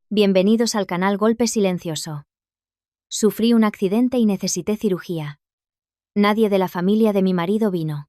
Bienvenidos al canal Golpe Silencioso. Sufrí un accidente y necesité cirugía. Nadie de la familia de mi marido vino.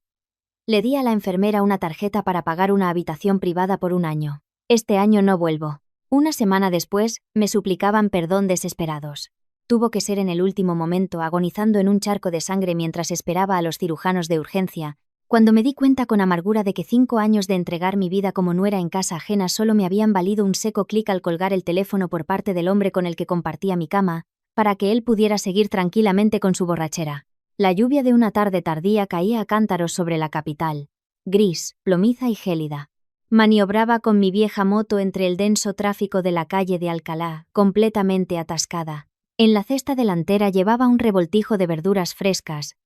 Le di a la enfermera una tarjeta para pagar una habitación privada por un año. Este año no vuelvo. Una semana después, me suplicaban perdón desesperados. Tuvo que ser en el último momento, agonizando en un charco de sangre mientras esperaba a los cirujanos de urgencia, cuando me di cuenta con amargura de que 5 años de entregar mi vida como nuera en casa ajena solo me habían valido un seco clic al colgar el teléfono por parte del hombre con el que compartía mi cama, para que él pudiera seguir tranquilamente con su borrachera. La lluvia de una tarde tardía caía a cántaros sobre la capital, gris, plomiza y gélida. Maniobraba con mi vieja moto entre el denso tráfico de la calle de Alcalá, completamente atascada. En la cesta delantera llevaba un revoltijo de verduras frescas,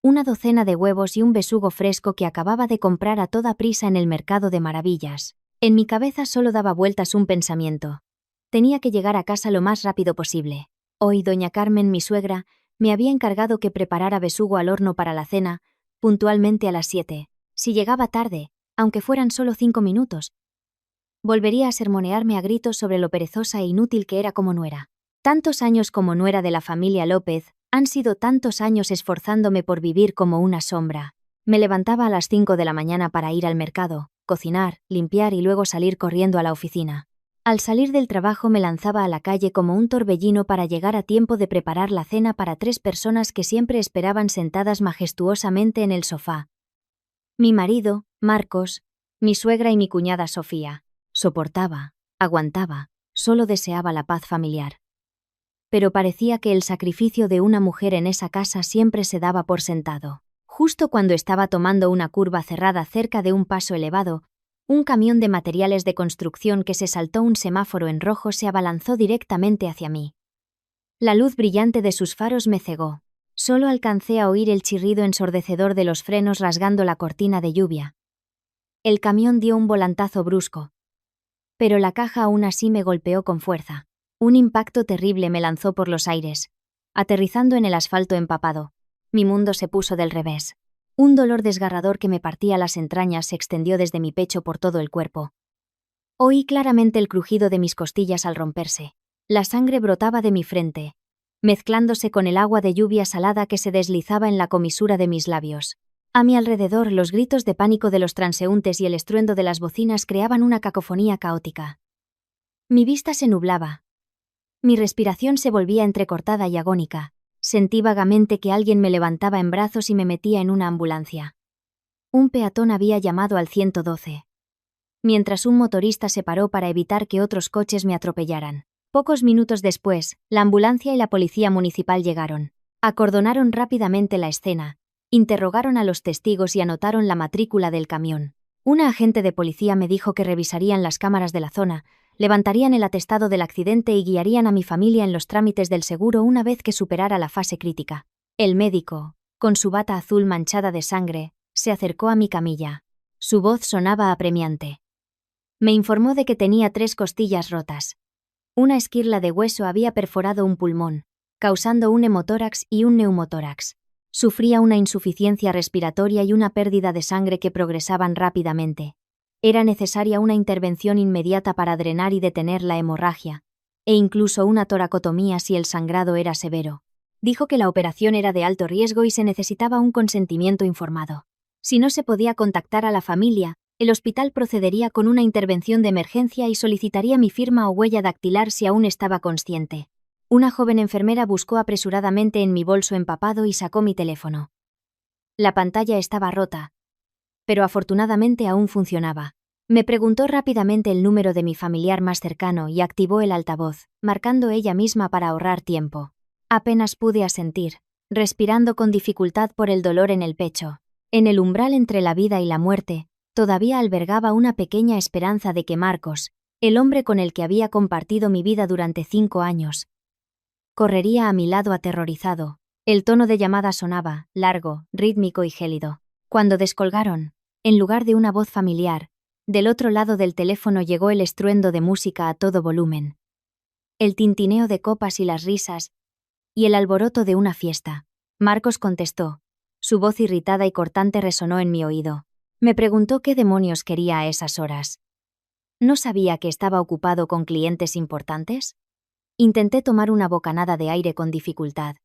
una docena de huevos y un besugo fresco que acababa de comprar a toda prisa en el mercado de Maravillas. En mi cabeza solo daba vueltas un pensamiento. Tenía que llegar a casa lo más rápido posible. Hoy doña Carmen, mi suegra, me había encargado que preparara besugo al horno para la cena, puntualmente a las 7. Si llegaba tarde, aunque fueran solo 5 minutos, volvería a sermonearme a gritos sobre lo perezosa e inútil que era como nuera. Tantos años como nuera de la familia López, han sido tantos años esforzándome por vivir como una sombra. Me levantaba a las 5 de la mañana para ir al mercado, cocinar, limpiar y luego salir corriendo a la oficina. Al salir del trabajo me lanzaba a la calle como un torbellino para llegar a tiempo de preparar la cena para 3 personas que siempre esperaban sentadas majestuosamente en el sofá. Mi marido, Marcos, mi suegra y mi cuñada Sofía. Soportaba, aguantaba, solo deseaba la paz familiar. Pero parecía que el sacrificio de una mujer en esa casa siempre se daba por sentado. Justo cuando estaba tomando una curva cerrada cerca de un paso elevado, un camión de materiales de construcción que se saltó un semáforo en rojo se abalanzó directamente hacia mí. La luz brillante de sus faros me cegó. Solo alcancé a oír el chirrido ensordecedor de los frenos rasgando la cortina de lluvia. El camión dio un volantazo brusco, pero la caja aún así me golpeó con fuerza. Un impacto terrible me lanzó por los aires, aterrizando en el asfalto empapado. Mi mundo se puso del revés. Un dolor desgarrador que me partía las entrañas se extendió desde mi pecho por todo el cuerpo. Oí claramente el crujido de mis costillas al romperse. La sangre brotaba de mi frente, mezclándose con el agua de lluvia salada que se deslizaba en la comisura de mis labios. A mi alrededor, los gritos de pánico de los transeúntes y el estruendo de las bocinas creaban una cacofonía caótica. Mi vista se nublaba. Mi respiración se volvía entrecortada y agónica. Sentí vagamente que alguien me levantaba en brazos y me metía en una ambulancia. Un peatón había llamado al 112. Mientras un motorista se paró para evitar que otros coches me atropellaran. Pocos minutos después, la ambulancia y la policía municipal llegaron. Acordonaron rápidamente la escena, interrogaron a los testigos y anotaron la matrícula del camión. Una agente de policía me dijo que revisarían las cámaras de la zona, levantarían el atestado del accidente y guiarían a mi familia en los trámites del seguro una vez que superara la fase crítica. El médico, con su bata azul manchada de sangre, se acercó a mi camilla. Su voz sonaba apremiante. Me informó de que tenía 3 costillas rotas. Una esquirla de hueso había perforado un pulmón, causando un hemotórax y un neumotórax. Sufría una insuficiencia respiratoria y una pérdida de sangre que progresaban rápidamente. Era necesaria una intervención inmediata para drenar y detener la hemorragia, e incluso una toracotomía si el sangrado era severo. Dijo que la operación era de alto riesgo y se necesitaba un consentimiento informado. Si no se podía contactar a la familia, el hospital procedería con una intervención de emergencia y solicitaría mi firma o huella dactilar si aún estaba consciente. Una joven enfermera buscó apresuradamente en mi bolso empapado y sacó mi teléfono. La pantalla estaba rota, pero afortunadamente aún funcionaba. Me preguntó rápidamente el número de mi familiar más cercano y activó el altavoz, marcando ella misma para ahorrar tiempo. Apenas pude asentir, respirando con dificultad por el dolor en el pecho. En el umbral entre la vida y la muerte, todavía albergaba una pequeña esperanza de que Marcos, el hombre con el que había compartido mi vida durante 5 años, correría a mi lado aterrorizado. El tono de llamada sonaba, largo, rítmico y gélido. Cuando descolgaron, en lugar de una voz familiar, del otro lado del teléfono llegó el estruendo de música a todo volumen. El tintineo de copas y las risas, y el alboroto de una fiesta. Marcos contestó. Su voz irritada y cortante resonó en mi oído. Me preguntó qué demonios quería a esas horas. ¿No sabía que estaba ocupado con clientes importantes? Intenté tomar una bocanada de aire con dificultad.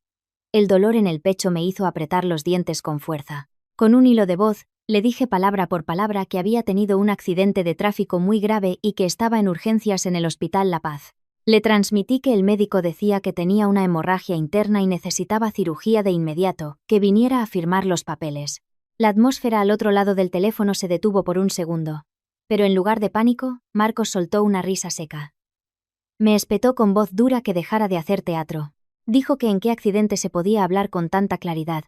El dolor en el pecho me hizo apretar los dientes con fuerza. Con un hilo de voz, le dije palabra por palabra que había tenido un accidente de tráfico muy grave y que estaba en urgencias en el Hospital La Paz. Le transmití que el médico decía que tenía una hemorragia interna y necesitaba cirugía de inmediato, que viniera a firmar los papeles. La atmósfera al otro lado del teléfono se detuvo por un segundo. Pero en lugar de pánico, Marcos soltó una risa seca. Me espetó con voz dura que dejara de hacer teatro. Dijo que en qué accidente se podía hablar con tanta claridad,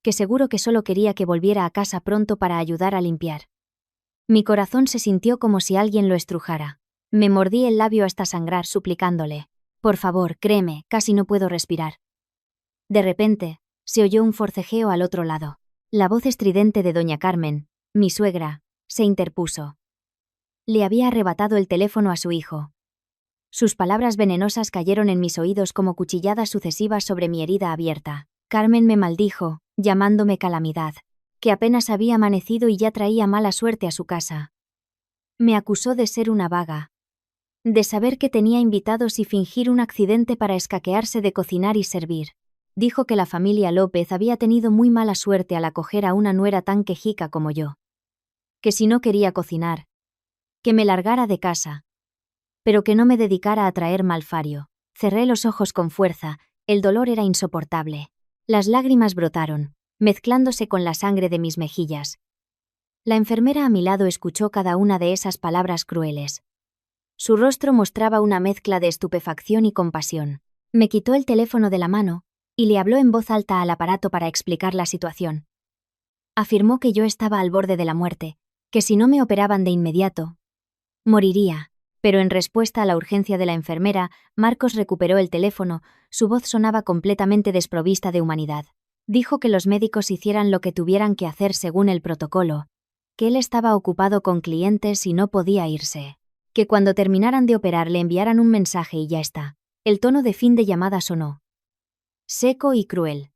que seguro que solo quería que volviera a casa pronto para ayudar a limpiar. Mi corazón se sintió como si alguien lo estrujara. Me mordí el labio hasta sangrar suplicándole. Por favor, créeme, casi no puedo respirar. De repente, se oyó un forcejeo al otro lado. La voz estridente de doña Carmen, mi suegra, se interpuso. Le había arrebatado el teléfono a su hijo. Sus palabras venenosas cayeron en mis oídos como cuchilladas sucesivas sobre mi herida abierta. Carmen me maldijo, llamándome calamidad, que apenas había amanecido y ya traía mala suerte a su casa. Me acusó de ser una vaga, de saber que tenía invitados y fingir un accidente para escaquearse de cocinar y servir. Dijo que la familia López había tenido muy mala suerte al acoger a una nuera tan quejica como yo. Que si no quería cocinar, que me largara de casa, pero que no me dedicara a traer malfario. Cerré los ojos con fuerza, el dolor era insoportable. Las lágrimas brotaron, mezclándose con la sangre de mis mejillas. La enfermera a mi lado escuchó cada una de esas palabras crueles. Su rostro mostraba una mezcla de estupefacción y compasión. Me quitó el teléfono de la mano y le habló en voz alta al aparato para explicar la situación. Afirmó que yo estaba al borde de la muerte, que si no me operaban de inmediato, moriría. Pero en respuesta a la urgencia de la enfermera, Marcos recuperó el teléfono, su voz sonaba completamente desprovista de humanidad. Dijo que los médicos hicieran lo que tuvieran que hacer según el protocolo, que él estaba ocupado con clientes y no podía irse, que cuando terminaran de operar le enviaran un mensaje y ya está. El tono de fin de llamada sonó seco y cruel.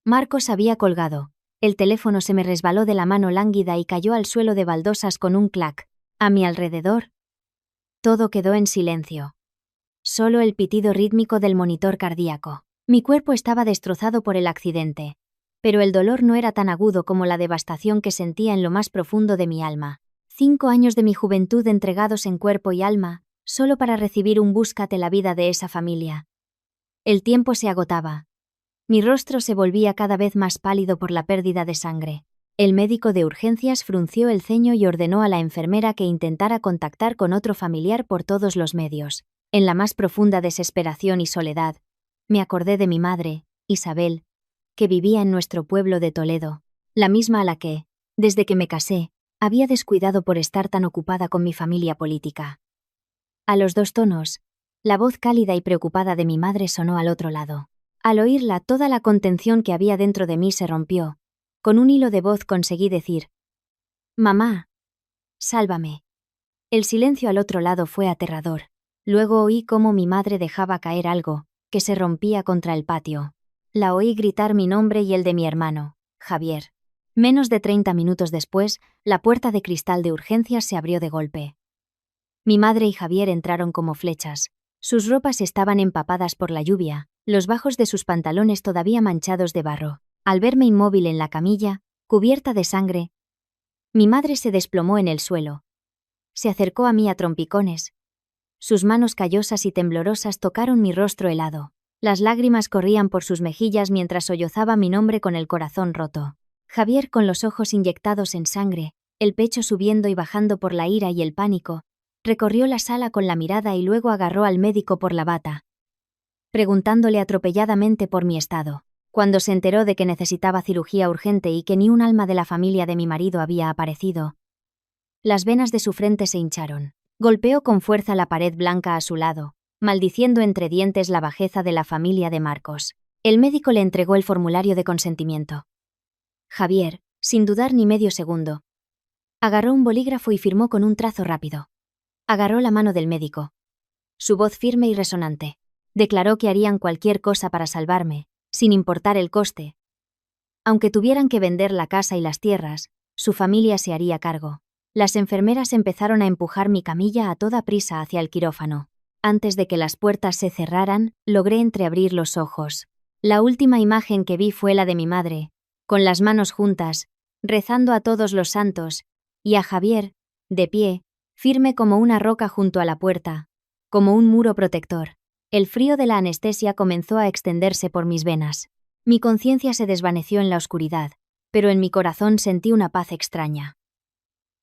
Marcos había colgado. El teléfono se me resbaló de la mano lánguida y cayó al suelo de baldosas con un clac. A mi alrededor, todo quedó en silencio. Solo el pitido rítmico del monitor cardíaco. Mi cuerpo estaba destrozado por el accidente, pero el dolor no era tan agudo como la devastación que sentía en lo más profundo de mi alma. 5 años de mi juventud entregados en cuerpo y alma, solo para recibir un búscate la vida de esa familia. El tiempo se agotaba. Mi rostro se volvía cada vez más pálido por la pérdida de sangre. El médico de urgencias frunció el ceño y ordenó a la enfermera que intentara contactar con otro familiar por todos los medios. En la más profunda desesperación y soledad, me acordé de mi madre, Isabel, que vivía en nuestro pueblo de Toledo, la misma a la que, desde que me casé, había descuidado por estar tan ocupada con mi familia política. A los 2 tonos, la voz cálida y preocupada de mi madre sonó al otro lado. Al oírla, toda la contención que había dentro de mí se rompió. Con un hilo de voz conseguí decir: «Mamá, sálvame». El silencio al otro lado fue aterrador. Luego oí cómo mi madre dejaba caer algo, que se rompía contra el patio. La oí gritar mi nombre y el de mi hermano, Javier. Menos de 30 minutos después, la puerta de cristal de urgencias se abrió de golpe. Mi madre y Javier entraron como flechas. Sus ropas estaban empapadas por la lluvia, los bajos de sus pantalones todavía manchados de barro. Al verme inmóvil en la camilla, cubierta de sangre, mi madre se desplomó en el suelo. Se acercó a mí a trompicones. Sus manos callosas y temblorosas tocaron mi rostro helado. Las lágrimas corrían por sus mejillas mientras sollozaba mi nombre con el corazón roto. Javier, con los ojos inyectados en sangre, el pecho subiendo y bajando por la ira y el pánico, recorrió la sala con la mirada y luego agarró al médico por la bata, preguntándole atropelladamente por mi estado. Cuando se enteró de que necesitaba cirugía urgente y que ni un alma de la familia de mi marido había aparecido, las venas de su frente se hincharon. Golpeó con fuerza la pared blanca a su lado, maldiciendo entre dientes la bajeza de la familia de Marcos. El médico le entregó el formulario de consentimiento. Javier, sin dudar ni medio segundo, agarró un bolígrafo y firmó con un trazo rápido. Agarró la mano del médico. Su voz firme y resonante. Declaró que harían cualquier cosa para salvarme, sin importar el coste. Aunque tuvieran que vender la casa y las tierras, su familia se haría cargo. Las enfermeras empezaron a empujar mi camilla a toda prisa hacia el quirófano. Antes de que las puertas se cerraran, logré entreabrir los ojos. La última imagen que vi fue la de mi madre, con las manos juntas, rezando a todos los santos, y a Javier, de pie, firme como una roca junto a la puerta, como un muro protector. El frío de la anestesia comenzó a extenderse por mis venas. Mi conciencia se desvaneció en la oscuridad, pero en mi corazón sentí una paz extraña.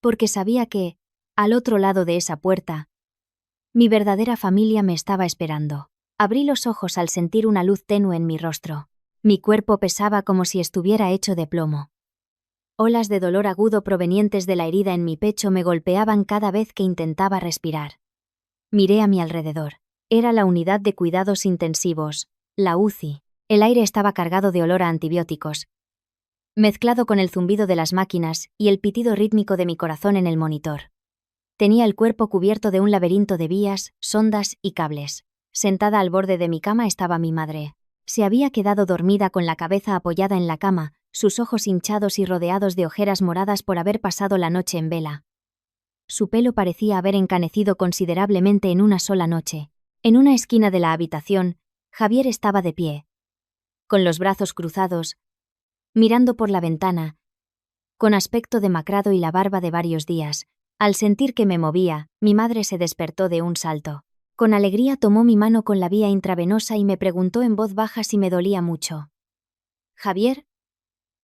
Porque sabía que, al otro lado de esa puerta, mi verdadera familia me estaba esperando. Abrí los ojos al sentir una luz tenue en mi rostro. Mi cuerpo pesaba como si estuviera hecho de plomo. Olas de dolor agudo provenientes de la herida en mi pecho me golpeaban cada vez que intentaba respirar. Miré a mi alrededor. Era la unidad de cuidados intensivos, la UCI. El aire estaba cargado de olor a antibióticos, mezclado con el zumbido de las máquinas y el pitido rítmico de mi corazón en el monitor. Tenía el cuerpo cubierto de un laberinto de vías, sondas y cables. Sentada al borde de mi cama estaba mi madre. Se había quedado dormida con la cabeza apoyada en la cama, sus ojos hinchados y rodeados de ojeras moradas por haber pasado la noche en vela. Su pelo parecía haber encanecido considerablemente en una sola noche. En una esquina de la habitación, Javier estaba de pie, con los brazos cruzados, mirando por la ventana, con aspecto demacrado y la barba de varios días. Al sentir que me movía, mi madre se despertó de un salto. Con alegría tomó mi mano con la vía intravenosa y me preguntó en voz baja si me dolía mucho. «¿Javier?»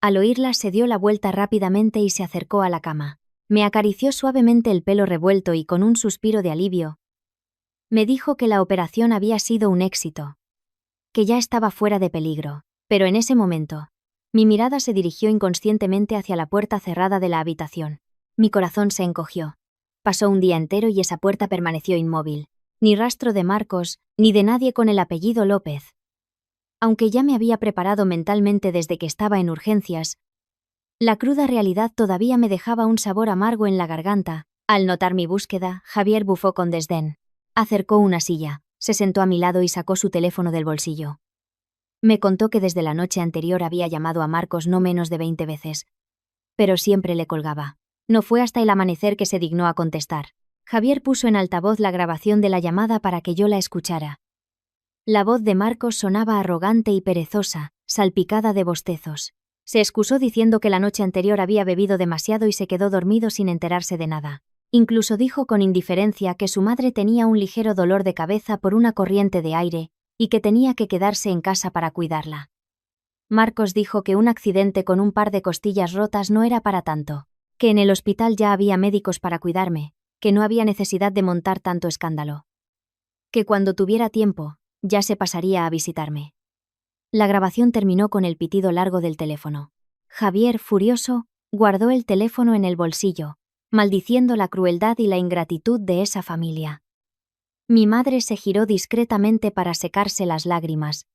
Al oírla se dio la vuelta rápidamente y se acercó a la cama. Me acarició suavemente el pelo revuelto y con un suspiro de alivio, me dijo que la operación había sido un éxito, que ya estaba fuera de peligro. Pero en ese momento, mi mirada se dirigió inconscientemente hacia la puerta cerrada de la habitación. Mi corazón se encogió. Pasó un día entero y esa puerta permaneció inmóvil. Ni rastro de Marcos, ni de nadie con el apellido López. Aunque ya me había preparado mentalmente desde que estaba en urgencias, la cruda realidad todavía me dejaba un sabor amargo en la garganta. Al notar mi búsqueda, Javier bufó con desdén. Acercó una silla, se sentó a mi lado y sacó su teléfono del bolsillo. Me contó que desde la noche anterior había llamado a Marcos no menos de 20 veces, pero siempre le colgaba. No fue hasta el amanecer que se dignó a contestar. Javier puso en altavoz la grabación de la llamada para que yo la escuchara. La voz de Marcos sonaba arrogante y perezosa, salpicada de bostezos. Se excusó diciendo que la noche anterior había bebido demasiado y se quedó dormido sin enterarse de nada. Incluso dijo con indiferencia que su madre tenía un ligero dolor de cabeza por una corriente de aire y que tenía que quedarse en casa para cuidarla. Marcos dijo que un accidente con un par de costillas rotas no era para tanto, que en el hospital ya había médicos para cuidarme, que no había necesidad de montar tanto escándalo. Que cuando tuviera tiempo, ya se pasaría a visitarme. La grabación terminó con el pitido largo del teléfono. Javier, furioso, guardó el teléfono en el bolsillo, maldiciendo la crueldad y la ingratitud de esa familia. Mi madre se giró discretamente para secarse las lágrimas,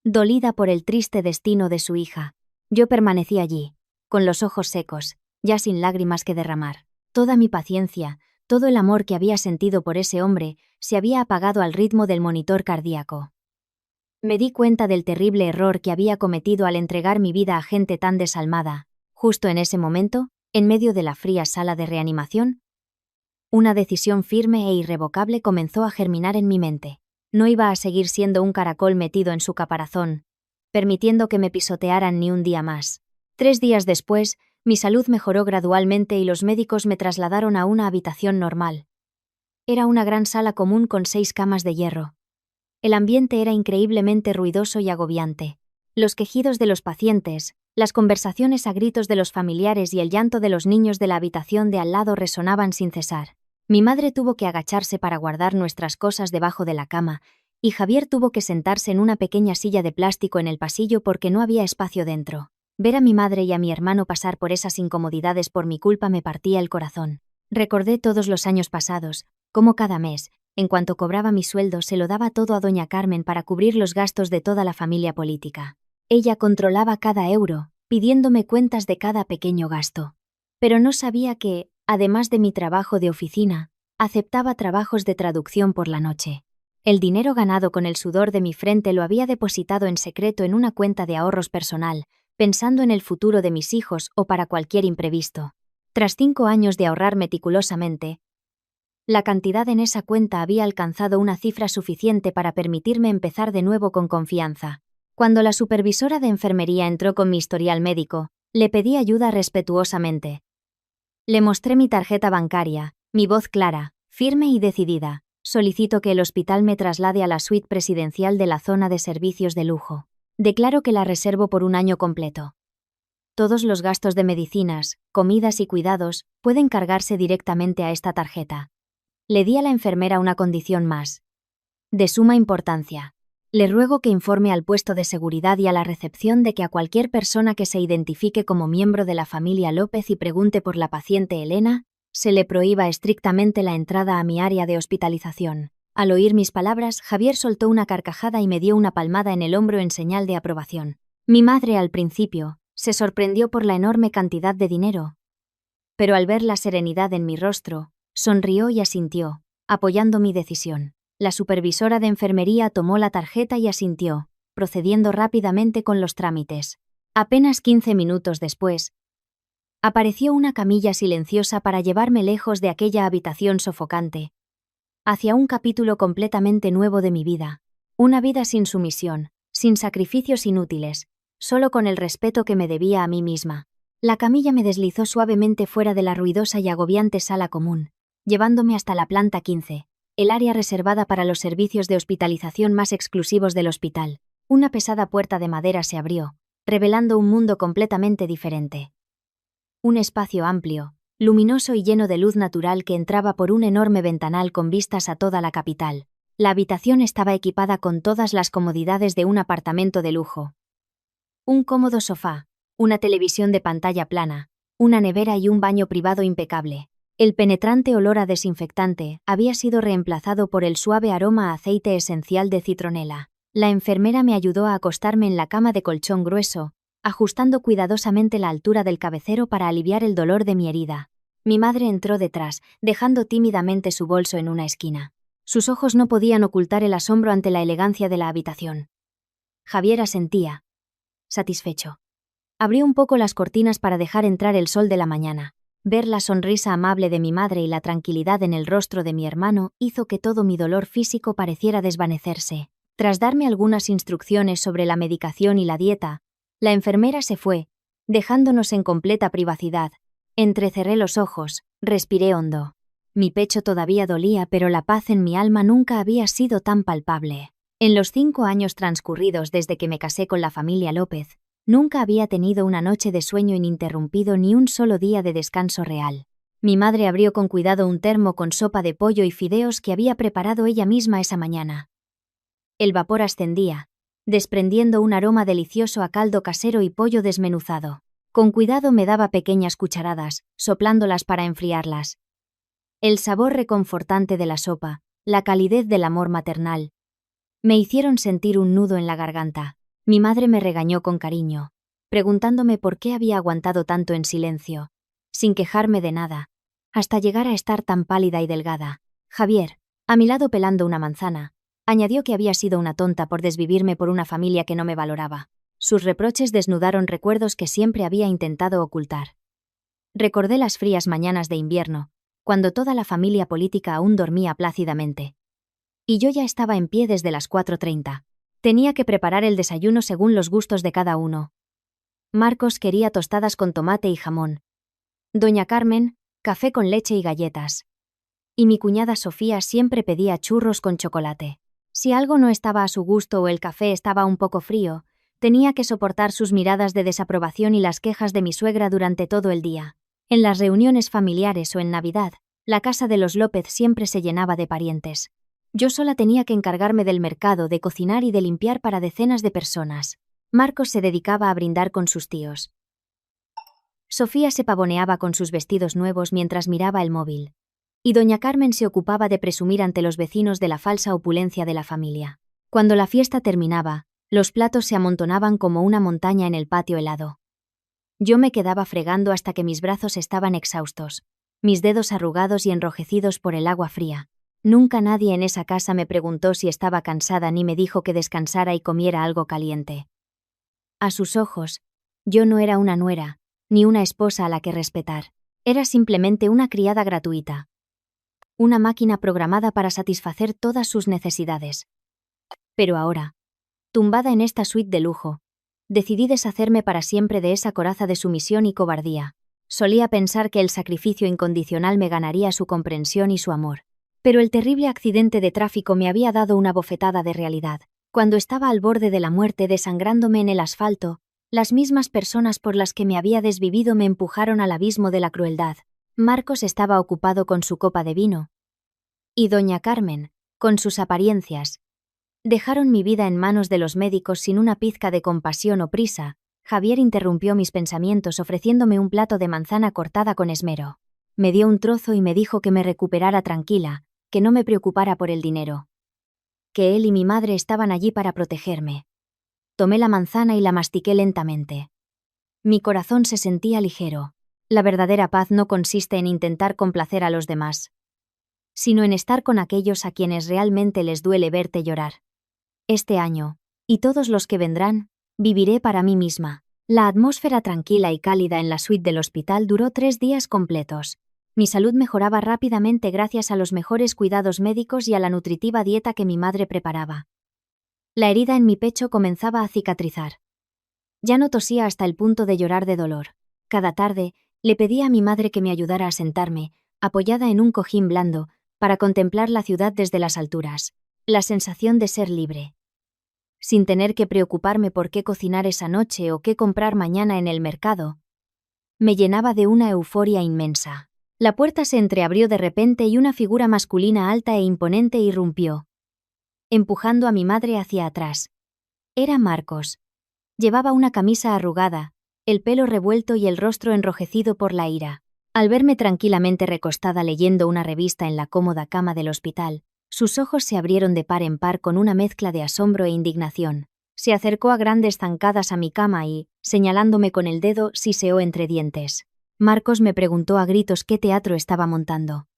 dolida por el triste destino de su hija. Yo permanecí allí, con los ojos secos, ya sin lágrimas que derramar. Toda mi paciencia, todo el amor que había sentido por ese hombre, se había apagado al ritmo del monitor cardíaco. Me di cuenta del terrible error que había cometido al entregar mi vida a gente tan desalmada. Justo en ese momento, en medio de la fría sala de reanimación, una decisión firme e irrevocable comenzó a germinar en mi mente. No iba a seguir siendo un caracol metido en su caparazón, permitiendo que me pisotearan ni un día más. 3 días después, mi salud mejoró gradualmente y los médicos me trasladaron a una habitación normal. Era una gran sala común con 6 camas de hierro. El ambiente era increíblemente ruidoso y agobiante. Los quejidos de los pacientes, las conversaciones a gritos de los familiares y el llanto de los niños de la habitación de al lado resonaban sin cesar. Mi madre tuvo que agacharse para guardar nuestras cosas debajo de la cama, y Javier tuvo que sentarse en una pequeña silla de plástico en el pasillo porque no había espacio dentro. Ver a mi madre y a mi hermano pasar por esas incomodidades por mi culpa me partía el corazón. Recordé todos los años pasados, cómo cada mes, en cuanto cobraba mi sueldo, se lo daba todo a doña Carmen para cubrir los gastos de toda la familia política. Ella controlaba cada euro, pidiéndome cuentas de cada pequeño gasto. Pero no sabía que, además de mi trabajo de oficina, aceptaba trabajos de traducción por la noche. El dinero ganado con el sudor de mi frente lo había depositado en secreto en una cuenta de ahorros personal, pensando en el futuro de mis hijos o para cualquier imprevisto. Tras 5 años de ahorrar meticulosamente, la cantidad en esa cuenta había alcanzado una cifra suficiente para permitirme empezar de nuevo con confianza. Cuando la supervisora de enfermería entró con mi historial médico, le pedí ayuda respetuosamente. Le mostré mi tarjeta bancaria, mi voz clara, firme y decidida. Solicito que el hospital me traslade a la suite presidencial de la zona de servicios de lujo. Declaro que la reservo por un año completo. Todos los gastos de medicinas, comidas y cuidados pueden cargarse directamente a esta tarjeta. Le di a la enfermera una condición más. De suma importancia. Le ruego que informe al puesto de seguridad y a la recepción de que a cualquier persona que se identifique como miembro de la familia López y pregunte por la paciente Elena, se le prohíba estrictamente la entrada a mi área de hospitalización. Al oír mis palabras, Javier soltó una carcajada y me dio una palmada en el hombro en señal de aprobación. Mi madre, al principio, se sorprendió por la enorme cantidad de dinero. Pero al ver la serenidad en mi rostro, sonrió y asintió, apoyando mi decisión. La supervisora de enfermería tomó la tarjeta y asintió, procediendo rápidamente con los trámites. Apenas 15 minutos después, apareció una camilla silenciosa para llevarme lejos de aquella habitación sofocante, hacia un capítulo completamente nuevo de mi vida. Una vida sin sumisión, sin sacrificios inútiles, solo con el respeto que me debía a mí misma. La camilla me deslizó suavemente fuera de la ruidosa y agobiante sala común, llevándome hasta la planta 15, el área reservada para los servicios de hospitalización más exclusivos del hospital. Una pesada puerta de madera se abrió, revelando un mundo completamente diferente. Un espacio amplio, luminoso y lleno de luz natural que entraba por un enorme ventanal con vistas a toda la capital. La habitación estaba equipada con todas las comodidades de un apartamento de lujo. Un cómodo sofá, una televisión de pantalla plana, una nevera y un baño privado impecable. El penetrante olor a desinfectante había sido reemplazado por el suave aroma a aceite esencial de citronela. La enfermera me ayudó a acostarme en la cama de colchón grueso, ajustando cuidadosamente la altura del cabecero para aliviar el dolor de mi herida. Mi madre entró detrás, dejando tímidamente su bolso en una esquina. Sus ojos no podían ocultar el asombro ante la elegancia de la habitación. Javier asentía, satisfecho. Abrí un poco las cortinas para dejar entrar el sol de la mañana. Ver la sonrisa amable de mi madre y la tranquilidad en el rostro de mi hermano hizo que todo mi dolor físico pareciera desvanecerse. Tras darme algunas instrucciones sobre la medicación y la dieta, la enfermera se fue, dejándonos en completa privacidad. Entrecerré los ojos, respiré hondo. Mi pecho todavía dolía, pero la paz en mi alma nunca había sido tan palpable. En los 5 años transcurridos desde que me casé con la familia López, nunca había tenido una noche de sueño ininterrumpido ni un solo día de descanso real. Mi madre abrió con cuidado un termo con sopa de pollo y fideos que había preparado ella misma esa mañana. El vapor ascendía, desprendiendo un aroma delicioso a caldo casero y pollo desmenuzado. Con cuidado me daba pequeñas cucharadas, soplándolas para enfriarlas. El sabor reconfortante de la sopa, la calidez del amor maternal, me hicieron sentir un nudo en la garganta. Mi madre me regañó con cariño, preguntándome por qué había aguantado tanto en silencio, sin quejarme de nada, hasta llegar a estar tan pálida y delgada. Javier, a mi lado pelando una manzana, añadió que había sido una tonta por desvivirme por una familia que no me valoraba. Sus reproches desnudaron recuerdos que siempre había intentado ocultar. Recordé las frías mañanas de invierno, cuando toda la familia política aún dormía plácidamente. Y yo ya estaba en pie desde las 4:30. Tenía que preparar el desayuno según los gustos de cada uno. Marcos quería tostadas con tomate y jamón. Doña Carmen, café con leche y galletas. Y mi cuñada Sofía siempre pedía churros con chocolate. Si algo no estaba a su gusto o el café estaba un poco frío, tenía que soportar sus miradas de desaprobación y las quejas de mi suegra durante todo el día. En las reuniones familiares o en Navidad, la casa de los López siempre se llenaba de parientes. Yo sola tenía que encargarme del mercado, de cocinar y de limpiar para decenas de personas. Marcos se dedicaba a brindar con sus tíos. Sofía se pavoneaba con sus vestidos nuevos mientras miraba el móvil. Y doña Carmen se ocupaba de presumir ante los vecinos de la falsa opulencia de la familia. Cuando la fiesta terminaba, los platos se amontonaban como una montaña en el patio helado. Yo me quedaba fregando hasta que mis brazos estaban exhaustos, mis dedos arrugados y enrojecidos por el agua fría. Nunca nadie en esa casa me preguntó si estaba cansada ni me dijo que descansara y comiera algo caliente. A sus ojos, yo no era una nuera, ni una esposa a la que respetar. Era simplemente una criada gratuita. Una máquina programada para satisfacer todas sus necesidades. Pero ahora, tumbada en esta suite de lujo, decidí deshacerme para siempre de esa coraza de sumisión y cobardía. Solía pensar que el sacrificio incondicional me ganaría su comprensión y su amor. Pero el terrible accidente de tráfico me había dado una bofetada de realidad. Cuando estaba al borde de la muerte desangrándome en el asfalto, las mismas personas por las que me había desvivido me empujaron al abismo de la crueldad. Marcos estaba ocupado con su copa de vino. Y doña Carmen, con sus apariencias. Dejaron mi vida en manos de los médicos sin una pizca de compasión o prisa. Javier interrumpió mis pensamientos ofreciéndome un plato de manzana cortada con esmero. Me dio un trozo y me dijo que me recuperara tranquila, que no me preocupara por el dinero. Que él y mi madre estaban allí para protegerme. Tomé la manzana y la mastiqué lentamente. Mi corazón se sentía ligero. La verdadera paz no consiste en intentar complacer a los demás, sino en estar con aquellos a quienes realmente les duele verte llorar. Este año, y todos los que vendrán, viviré para mí misma. La atmósfera tranquila y cálida en la suite del hospital duró 3 días completos. Mi salud mejoraba rápidamente gracias a los mejores cuidados médicos y a la nutritiva dieta que mi madre preparaba. La herida en mi pecho comenzaba a cicatrizar. Ya no tosía hasta el punto de llorar de dolor. Cada tarde, le pedía a mi madre que me ayudara a sentarme, apoyada en un cojín blando, para contemplar la ciudad desde las alturas. La sensación de ser libre. Sin tener que preocuparme por qué cocinar esa noche o qué comprar mañana en el mercado, me llenaba de una euforia inmensa. La puerta se entreabrió de repente y una figura masculina alta e imponente irrumpió, empujando a mi madre hacia atrás. Era Marcos. Llevaba una camisa arrugada, el pelo revuelto y el rostro enrojecido por la ira. Al verme tranquilamente recostada leyendo una revista en la cómoda cama del hospital, sus ojos se abrieron de par en par con una mezcla de asombro e indignación. Se acercó a grandes zancadas a mi cama y, señalándome con el dedo, siseó entre dientes. Marcos me preguntó a gritos qué teatro estaba montando.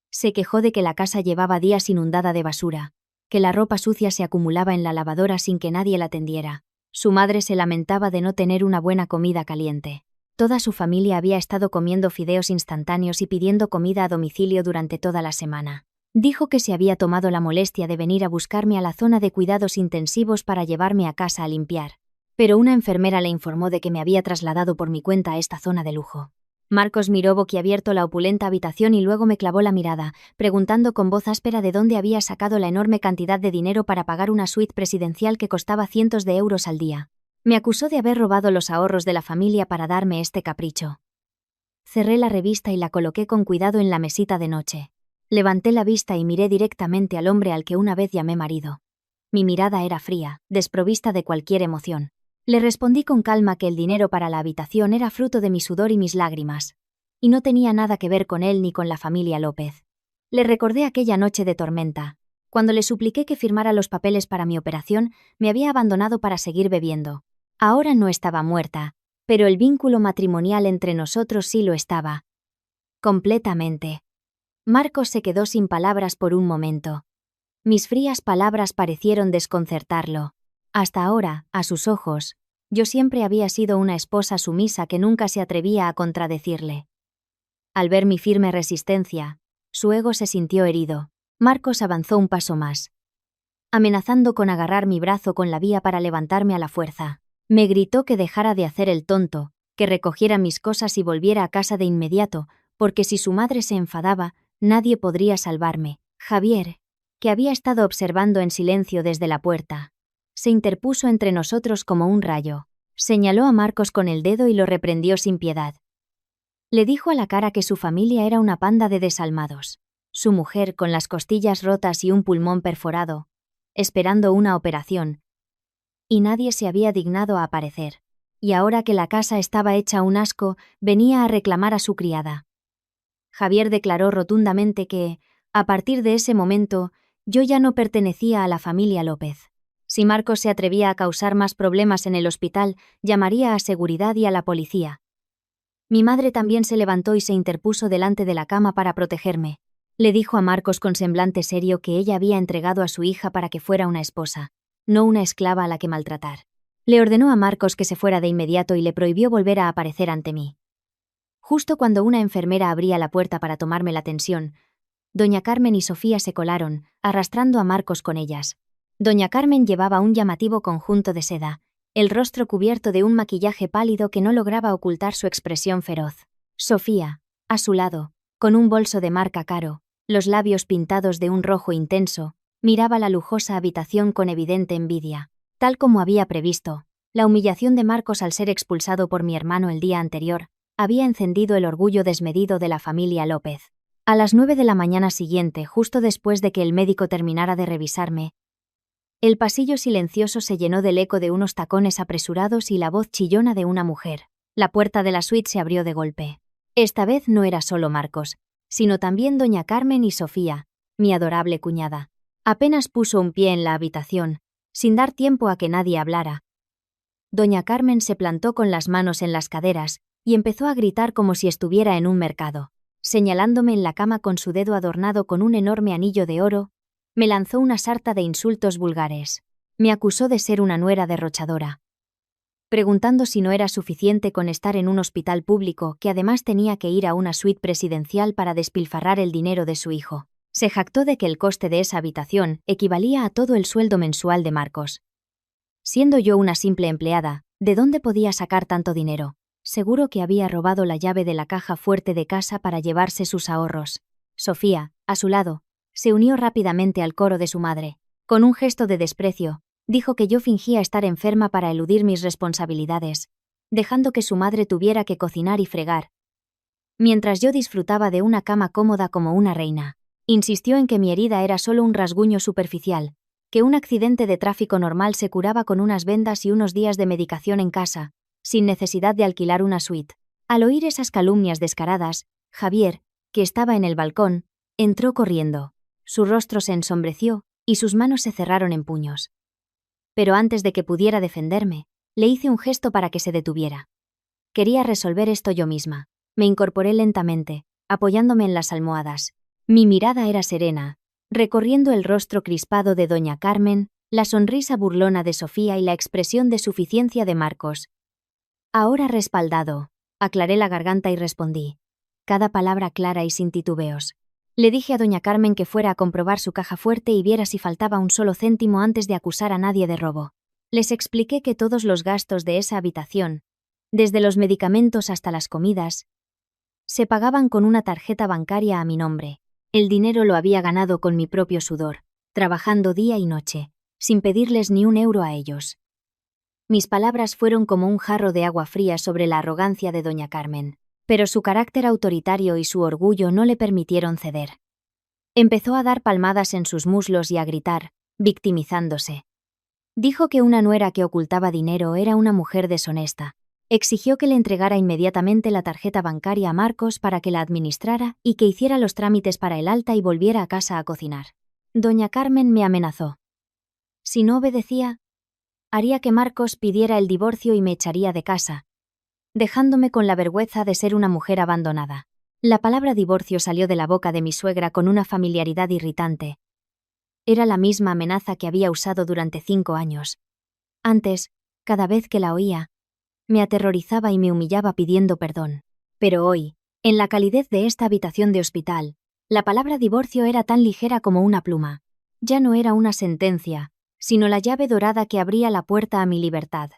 Se quejó de que la casa llevaba días inundada de basura, que la ropa sucia se acumulaba en la lavadora sin que nadie la tendiera. Su madre se lamentaba de no tener una buena comida caliente. Toda su familia había estado comiendo fideos instantáneos y pidiendo comida a domicilio durante toda la semana. Dijo que se había tomado la molestia de venir a buscarme a la zona de cuidados intensivos para llevarme a casa a limpiar. Pero una enfermera le informó de que me había trasladado por mi cuenta a esta zona de lujo. Marcos miró boquiabierto la opulenta habitación y luego me clavó la mirada, preguntando con voz áspera de dónde había sacado la enorme cantidad de dinero para pagar una suite presidencial que costaba cientos de euros al día. Me acusó de haber robado los ahorros de la familia para darme este capricho. Cerré la revista y la coloqué con cuidado en la mesita de noche. Levanté la vista y miré directamente al hombre al que una vez llamé marido. Mi mirada era fría, desprovista de cualquier emoción. Le respondí con calma que el dinero para la habitación era fruto de mi sudor y mis lágrimas, y no tenía nada que ver con él ni con la familia López. Le recordé aquella noche de tormenta. Cuando le supliqué que firmara los papeles para mi operación, me había abandonado para seguir bebiendo. Ahora no estaba muerta, pero el vínculo matrimonial entre nosotros sí lo estaba. Completamente. Marcos se quedó sin palabras por un momento. Mis frías palabras parecieron desconcertarlo. Hasta ahora, a sus ojos, yo siempre había sido una esposa sumisa que nunca se atrevía a contradecirle. Al ver mi firme resistencia, su ego se sintió herido. Marcos avanzó un paso más, amenazando con agarrar mi brazo con la vía para levantarme a la fuerza. Me gritó que dejara de hacer el tonto, que recogiera mis cosas y volviera a casa de inmediato, porque si su madre se enfadaba, nadie podría salvarme. Javier, que había estado observando en silencio desde la puerta, se interpuso entre nosotros como un rayo. Señaló a Marcos con el dedo y lo reprendió sin piedad. Le dijo a la cara que su familia era una panda de desalmados. Su mujer, con las costillas rotas y un pulmón perforado, esperando una operación, y nadie se había dignado a aparecer. Y ahora que la casa estaba hecha un asco, venía a reclamar a su criada. Javier declaró rotundamente que, a partir de ese momento, yo ya no pertenecía a la familia López. Si Marcos se atrevía a causar más problemas en el hospital, llamaría a seguridad y a la policía. Mi madre también se levantó y se interpuso delante de la cama para protegerme. Le dijo a Marcos con semblante serio que ella había entregado a su hija para que fuera una esposa, no una esclava a la que maltratar. Le ordenó a Marcos que se fuera de inmediato y le prohibió volver a aparecer ante mí. Justo cuando una enfermera abría la puerta para tomarme la tensión, doña Carmen y Sofía se colaron, arrastrando a Marcos con ellas. Doña Carmen llevaba un llamativo conjunto de seda, el rostro cubierto de un maquillaje pálido que no lograba ocultar su expresión feroz. Sofía, a su lado, con un bolso de marca caro, los labios pintados de un rojo intenso, miraba la lujosa habitación con evidente envidia. Tal como había previsto, la humillación de Marcos al ser expulsado por mi hermano el día anterior, había encendido el orgullo desmedido de la familia López. A las 9 de la mañana siguiente, justo después de que el médico terminara de revisarme, el pasillo silencioso se llenó del eco de unos tacones apresurados y la voz chillona de una mujer. La puerta de la suite se abrió de golpe. Esta vez no era solo Marcos, sino también doña Carmen y Sofía, mi adorable cuñada. Apenas puso un pie en la habitación, sin dar tiempo a que nadie hablara. Doña Carmen se plantó con las manos en las caderas y empezó a gritar como si estuviera en un mercado. Señalándome en la cama con su dedo adornado con un enorme anillo de oro, me lanzó una sarta de insultos vulgares. Me acusó de ser una nuera derrochadora, preguntando si no era suficiente con estar en un hospital público que además tenía que ir a una suite presidencial para despilfarrar el dinero de su hijo. Se jactó de que el coste de esa habitación equivalía a todo el sueldo mensual de Marcos. Siendo yo una simple empleada, ¿de dónde podía sacar tanto dinero? Seguro que había robado la llave de la caja fuerte de casa para llevarse sus ahorros. Sofía, a su lado, se unió rápidamente al coro de su madre. Con un gesto de desprecio, dijo que yo fingía estar enferma para eludir mis responsabilidades, dejando que su madre tuviera que cocinar y fregar, mientras yo disfrutaba de una cama cómoda como una reina. Insistió en que mi herida era solo un rasguño superficial, que un accidente de tráfico normal se curaba con unas vendas y unos días de medicación en casa, sin necesidad de alquilar una suite. Al oír esas calumnias descaradas, Javier, que estaba en el balcón, entró corriendo. Su rostro se ensombreció y sus manos se cerraron en puños. Pero antes de que pudiera defenderme, le hice un gesto para que se detuviera. Quería resolver esto yo misma. Me incorporé lentamente, apoyándome en las almohadas. Mi mirada era serena, recorriendo el rostro crispado de doña Carmen, la sonrisa burlona de Sofía y la expresión de suficiencia de Marcos. Ahora respaldado, aclaré la garganta y respondí, cada palabra clara y sin titubeos. Le dije a doña Carmen que fuera a comprobar su caja fuerte y viera si faltaba un solo céntimo antes de acusar a nadie de robo. Les expliqué que todos los gastos de esa habitación, desde los medicamentos hasta las comidas, se pagaban con una tarjeta bancaria a mi nombre. El dinero lo había ganado con mi propio sudor, trabajando día y noche, sin pedirles ni un euro a ellos. Mis palabras fueron como un jarro de agua fría sobre la arrogancia de doña Carmen, pero su carácter autoritario y su orgullo no le permitieron ceder. Empezó a dar palmadas en sus muslos y a gritar, victimizándose. Dijo que una nuera que ocultaba dinero era una mujer deshonesta. Exigió que le entregara inmediatamente la tarjeta bancaria a Marcos para que la administrara y que hiciera los trámites para el alta y volviera a casa a cocinar. Doña Carmen me amenazó. Si no obedecía, haría que Marcos pidiera el divorcio y me echaría de casa, dejándome con la vergüenza de ser una mujer abandonada. La palabra divorcio salió de la boca de mi suegra con una familiaridad irritante. Era la misma amenaza que había usado durante 5 años. Antes, cada vez que la oía, me aterrorizaba y me humillaba pidiendo perdón. Pero hoy, en la calidez de esta habitación de hospital, la palabra divorcio era tan ligera como una pluma. Ya no era una sentencia, sino la llave dorada que abría la puerta a mi libertad.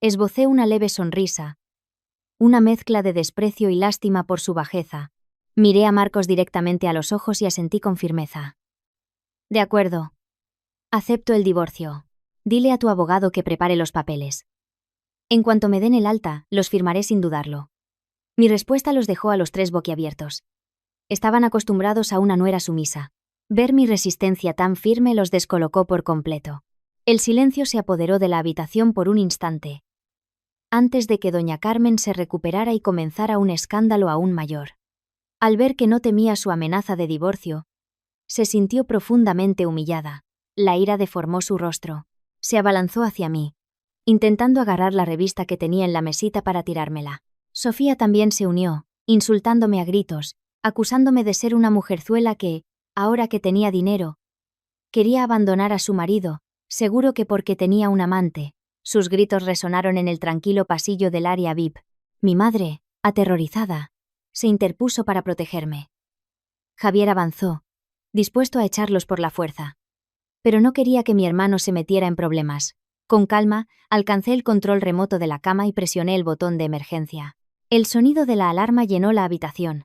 Esbocé una leve sonrisa, una mezcla de desprecio y lástima por su bajeza. Miré a Marcos directamente a los ojos y asentí con firmeza. De acuerdo. Acepto el divorcio. Dile a tu abogado que prepare los papeles. En cuanto me den el alta, los firmaré sin dudarlo. Mi respuesta los dejó a los 3 boquiabiertos. Estaban acostumbrados a una nuera sumisa. Ver mi resistencia tan firme los descolocó por completo. El silencio se apoderó de la habitación por un instante, antes de que doña Carmen se recuperara y comenzara un escándalo aún mayor. Al ver que no temía su amenaza de divorcio, se sintió profundamente humillada. La ira deformó su rostro. Se abalanzó hacia mí, intentando agarrar la revista que tenía en la mesita para tirármela. Sofía también se unió, insultándome a gritos, acusándome de ser una mujerzuela que, ahora que tenía dinero, quería abandonar a su marido, seguro que porque tenía un amante. Sus gritos resonaron en el tranquilo pasillo del área VIP. Mi madre, Aterrorizada, se interpuso para protegerme. Javier avanzó, dispuesto a echarlos por la fuerza. Pero no quería que mi hermano se metiera en problemas. Con calma, alcancé el control remoto de la cama y presioné el botón de emergencia. El sonido de la alarma llenó la habitación.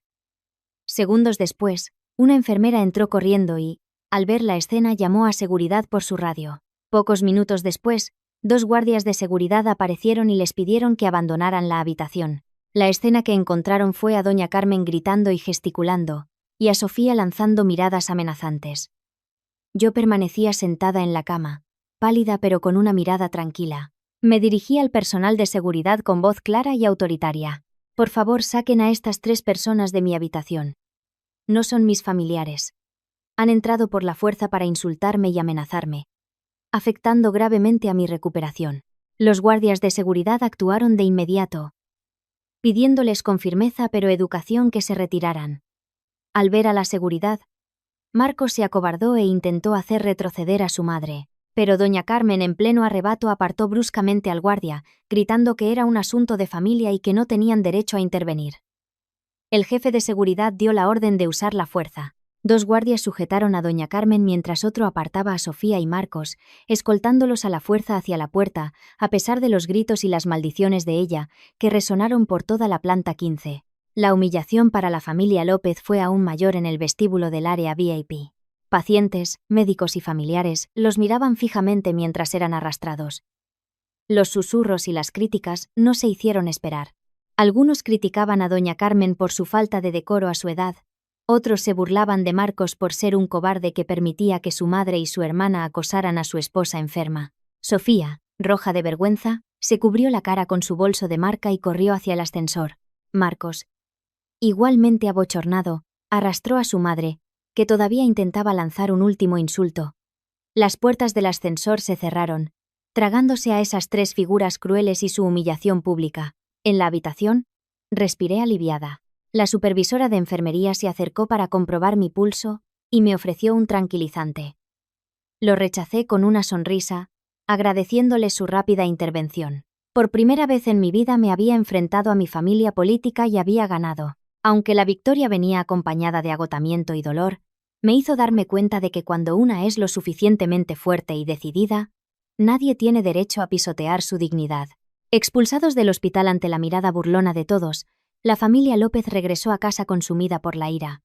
Segundos después, una enfermera entró corriendo y, al ver la escena, llamó a seguridad por su radio. Pocos minutos después, 2 guardias de seguridad aparecieron y les pidieron que abandonaran la habitación. La escena que encontraron fue a doña Carmen gritando y gesticulando, y a Sofía lanzando miradas amenazantes. Yo permanecía sentada en la cama, pálida pero con una mirada tranquila. Me dirigí al personal de seguridad con voz clara y autoritaria. Por favor, saquen a estas 3 personas de mi habitación. No son mis familiares. Han entrado por la fuerza para insultarme y amenazarme, afectando gravemente a mi recuperación. Los guardias de seguridad actuaron de inmediato, pidiéndoles con firmeza pero educación que se retiraran. Al ver a la seguridad, Marcos se acobardó e intentó hacer retroceder a su madre, pero doña Carmen en pleno arrebato apartó bruscamente al guardia, gritando que era un asunto de familia y que no tenían derecho a intervenir. El jefe de seguridad dio la orden de usar la fuerza. 2 guardias sujetaron a doña Carmen mientras otro apartaba a Sofía y Marcos, escoltándolos a la fuerza hacia la puerta, a pesar de los gritos y las maldiciones de ella, que resonaron por toda la planta 15. La humillación para la familia López fue aún mayor en el vestíbulo del área VIP. Pacientes, médicos y familiares los miraban fijamente mientras eran arrastrados. Los susurros y las críticas no se hicieron esperar. Algunos criticaban a doña Carmen por su falta de decoro a su edad. Otros se burlaban de Marcos por ser un cobarde que permitía que su madre y su hermana acosaran a su esposa enferma. Sofía, roja de vergüenza, se cubrió la cara con su bolso de marca y corrió hacia el ascensor. Marcos, igualmente abochornado, arrastró a su madre, que todavía intentaba lanzar un último insulto. Las puertas del ascensor se cerraron, tragándose a esas 3 figuras crueles y su humillación pública. En la habitación, respiré aliviada. La supervisora de enfermería se acercó para comprobar mi pulso y me ofreció un tranquilizante. Lo rechacé con una sonrisa, agradeciéndole su rápida intervención. Por primera vez en mi vida me había enfrentado a mi familia política y había ganado. Aunque la victoria venía acompañada de agotamiento y dolor, me hizo darme cuenta de que cuando una es lo suficientemente fuerte y decidida, nadie tiene derecho a pisotear su dignidad. Expulsados del hospital ante la mirada burlona de todos, la familia López regresó a casa consumida por la ira.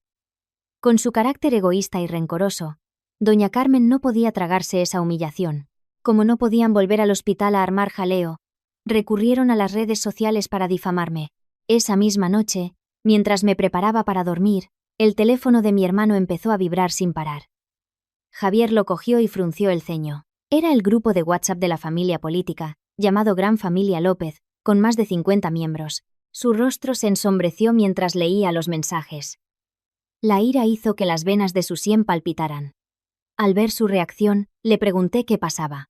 Con su carácter egoísta y rencoroso, doña Carmen no podía tragarse esa humillación. Como no podían volver al hospital a armar jaleo, recurrieron a las redes sociales para difamarme. Esa misma noche, mientras me preparaba para dormir, el teléfono de mi hermano empezó a vibrar sin parar. Javier lo cogió y frunció el ceño. Era el grupo de WhatsApp de la familia política, llamado Gran Familia López, con más de 50 miembros. Su rostro se ensombreció mientras leía los mensajes. La ira hizo que las venas de su sien palpitaran. Al ver su reacción, le pregunté qué pasaba.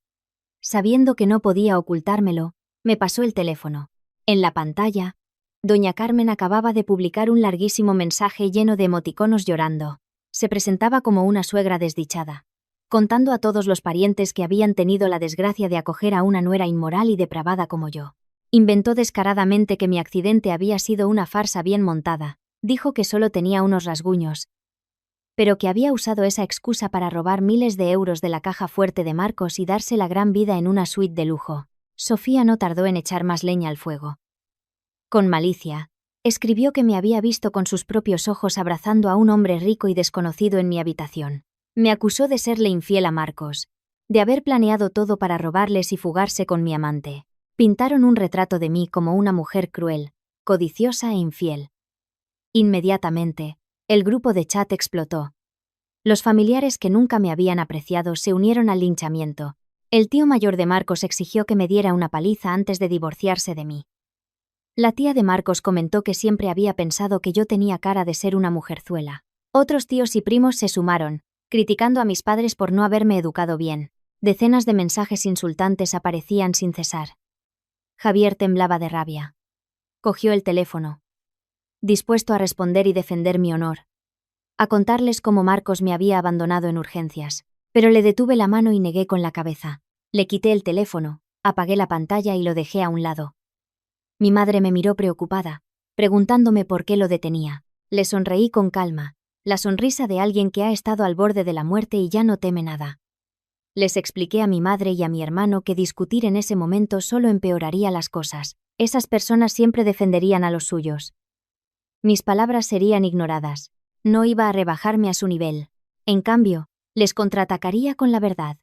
Sabiendo que no podía ocultármelo, me pasó el teléfono. En la pantalla, doña Carmen acababa de publicar un larguísimo mensaje lleno de emoticonos llorando. Se presentaba como una suegra desdichada, contando a todos los parientes que habían tenido la desgracia de acoger a una nuera inmoral y depravada como yo. Inventó descaradamente que mi accidente había sido una farsa bien montada. Dijo que solo tenía unos rasguños, pero que había usado esa excusa para robar miles de euros de la caja fuerte de Marcos y darse la gran vida en una suite de lujo. Sofía no tardó en echar más leña al fuego. Con malicia, escribió que me había visto con sus propios ojos abrazando a un hombre rico y desconocido en mi habitación. Me acusó de serle infiel a Marcos, de haber planeado todo para robarles y fugarse con mi amante. Pintaron un retrato de mí como una mujer cruel, codiciosa e infiel. Inmediatamente, el grupo de chat explotó. Los familiares que nunca me habían apreciado se unieron al linchamiento. El tío mayor de Marcos exigió que me diera una paliza antes de divorciarse de mí. La tía de Marcos comentó que siempre había pensado que yo tenía cara de ser una mujerzuela. Otros tíos y primos se sumaron, criticando a mis padres por no haberme educado bien. Decenas de mensajes insultantes aparecían sin cesar. Javier temblaba de rabia. Cogió el teléfono, dispuesto a responder y defender mi honor, a contarles cómo Marcos me había abandonado en urgencias, pero le detuve la mano y negué con la cabeza. Le quité el teléfono, apagué la pantalla y lo dejé a un lado. Mi madre me miró preocupada, preguntándome por qué lo detenía. Le sonreí con calma, la sonrisa de alguien que ha estado al borde de la muerte y ya no teme nada. Les expliqué a mi madre y a mi hermano que discutir en ese momento solo empeoraría las cosas. Esas personas siempre defenderían a los suyos. Mis palabras serían ignoradas. No iba a rebajarme a su nivel. En cambio, les contraatacaría con la verdad.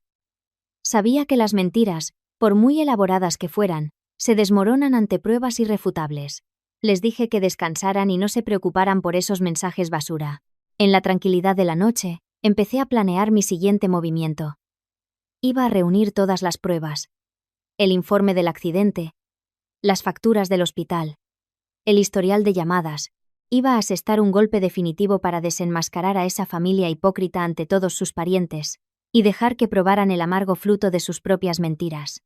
Sabía que las mentiras, por muy elaboradas que fueran, se desmoronan ante pruebas irrefutables. Les dije que descansaran y no se preocuparan por esos mensajes basura. En la tranquilidad de la noche, empecé a planear mi siguiente movimiento. Iba a reunir todas las pruebas. El informe del accidente, las facturas del hospital, el historial de llamadas. Iba a asestar un golpe definitivo para desenmascarar a esa familia hipócrita ante todos sus parientes, y dejar que probaran el amargo fruto de sus propias mentiras.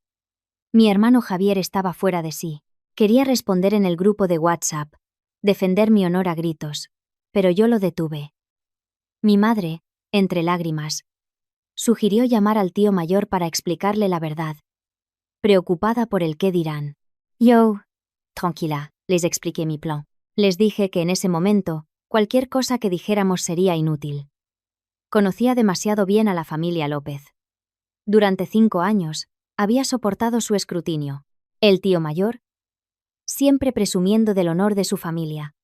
Mi hermano Javier estaba fuera de sí. Quería responder en el grupo de WhatsApp, defender mi honor a gritos, pero yo lo detuve. Mi madre, entre lágrimas, sugirió llamar al tío mayor para explicarle la verdad. Preocupada por el qué dirán. Yo, tranquila, les expliqué mi plan. Les dije que en ese momento, cualquier cosa que dijéramos sería inútil. Conocía demasiado bien a la familia López. Durante 5 años, había soportado su escrutinio. El tío mayor, siempre presumiendo del honor de su familia.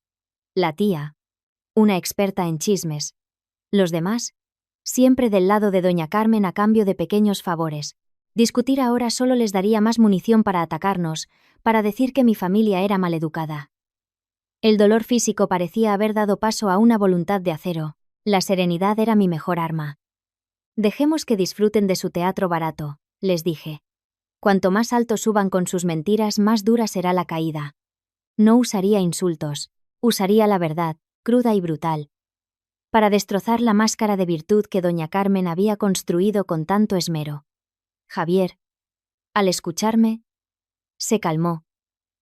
La tía, una experta en chismes. Los demás, siempre del lado de doña Carmen a cambio de pequeños favores. Discutir ahora solo les daría más munición para atacarnos, para decir que mi familia era maleducada. El dolor físico parecía haber dado paso a una voluntad de acero. La serenidad era mi mejor arma. Dejemos que disfruten de su teatro barato, les dije. Cuanto más alto suban con sus mentiras, más dura será la caída. No usaría insultos, usaría la verdad, cruda y brutal, para destrozar la máscara de virtud que doña Carmen había construido con tanto esmero. Javier, al escucharme, se calmó.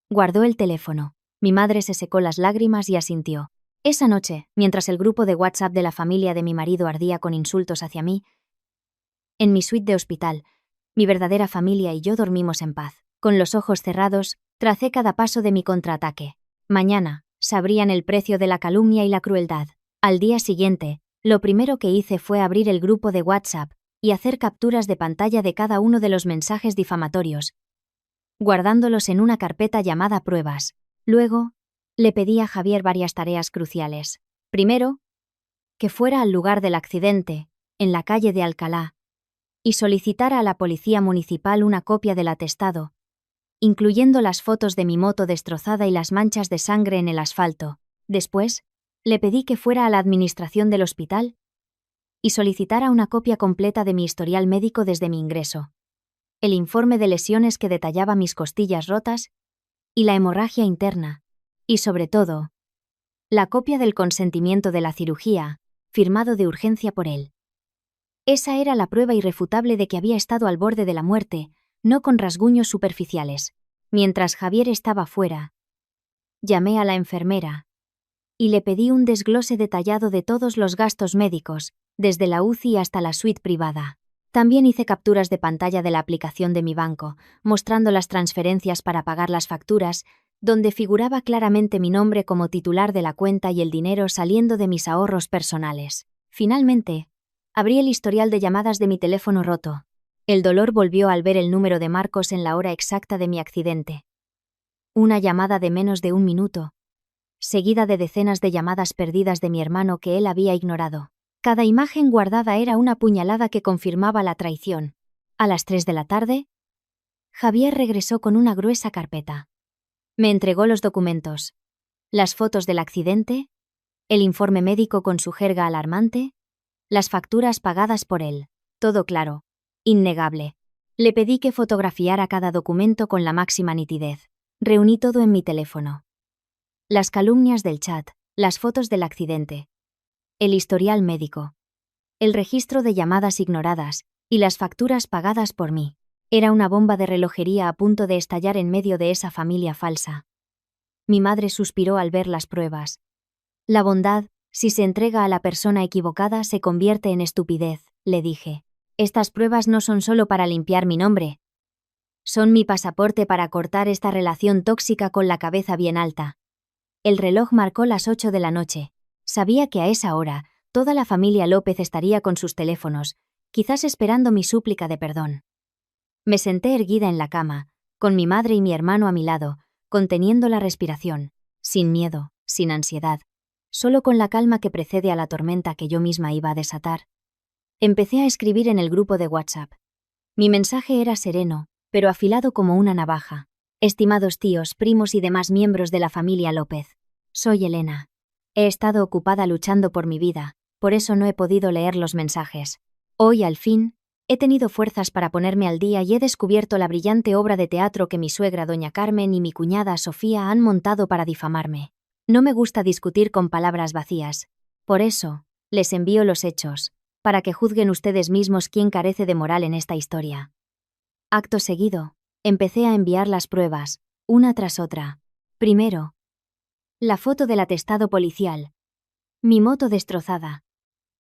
Guardó el teléfono. Mi madre se secó las lágrimas y asintió. Esa noche, mientras el grupo de WhatsApp de la familia de mi marido ardía con insultos hacia mí, en mi suite de hospital, mi verdadera familia y yo dormimos en paz. Con los ojos cerrados, tracé cada paso de mi contraataque. Mañana, sabrían el precio de la calumnia y la crueldad. Al día siguiente, lo primero que hice fue abrir el grupo de WhatsApp y hacer capturas de pantalla de cada uno de los mensajes difamatorios, guardándolos en una carpeta llamada Pruebas. Luego, le pedí a Javier varias tareas cruciales. Primero, que fuera al lugar del accidente, en la calle de Alcalá, y solicitara a la policía municipal una copia del atestado, incluyendo las fotos de mi moto destrozada y las manchas de sangre en el asfalto. Después, le pedí que fuera a la administración del hospital y solicitara una copia completa de mi historial médico desde mi ingreso, el informe de lesiones que detallaba mis costillas rotas y la hemorragia interna, y sobre todo, la copia del consentimiento de la cirugía, firmado de urgencia por él. Esa era la prueba irrefutable de que había estado al borde de la muerte, no con rasguños superficiales. Mientras Javier estaba fuera, llamé a la enfermera y le pedí un desglose detallado de todos los gastos médicos, desde la UCI hasta la suite privada. También hice capturas de pantalla de la aplicación de mi banco, mostrando las transferencias para pagar las facturas, donde figuraba claramente mi nombre como titular de la cuenta y el dinero saliendo de mis ahorros personales. Finalmente, abrí el historial de llamadas de mi teléfono roto. El dolor volvió al ver el número de Marcos en la hora exacta de mi accidente. Una llamada de menos de 1 minuto, seguida de decenas de llamadas perdidas de mi hermano que él había ignorado. Cada imagen guardada era una puñalada que confirmaba la traición. A las 3 de la tarde, Javier regresó con una gruesa carpeta. Me entregó los documentos, las fotos del accidente, el informe médico con su jerga alarmante, las facturas pagadas por él. Todo claro, innegable. Le pedí que fotografiara cada documento con la máxima nitidez. Reuní todo en mi teléfono. Las calumnias del chat, las fotos del accidente, el historial médico, el registro de llamadas ignoradas y las facturas pagadas por mí. Era una bomba de relojería a punto de estallar en medio de esa familia falsa. Mi madre suspiró al ver las pruebas. La bondad, si se entrega a la persona equivocada, se convierte en estupidez, le dije. Estas pruebas no son solo para limpiar mi nombre. Son mi pasaporte para cortar esta relación tóxica con la cabeza bien alta. El reloj marcó las 8 de la noche. Sabía que a esa hora, toda la familia López estaría con sus teléfonos, quizás esperando mi súplica de perdón. Me senté erguida en la cama, con mi madre y mi hermano a mi lado, conteniendo la respiración, sin miedo, sin ansiedad, solo con la calma que precede a la tormenta que yo misma iba a desatar. Empecé a escribir en el grupo de WhatsApp. Mi mensaje era sereno, pero afilado como una navaja. Estimados tíos, primos y demás miembros de la familia López. Soy Elena. He estado ocupada luchando por mi vida, por eso no he podido leer los mensajes. Hoy, al fin, he tenido fuerzas para ponerme al día y he descubierto la brillante obra de teatro que mi suegra doña Carmen y mi cuñada Sofía han montado para difamarme. No me gusta discutir con palabras vacías. Por eso, les envío los hechos, para que juzguen ustedes mismos quién carece de moral en esta historia. Acto seguido, empecé a enviar las pruebas, una tras otra. Primero, la foto del atestado policial. Mi moto destrozada.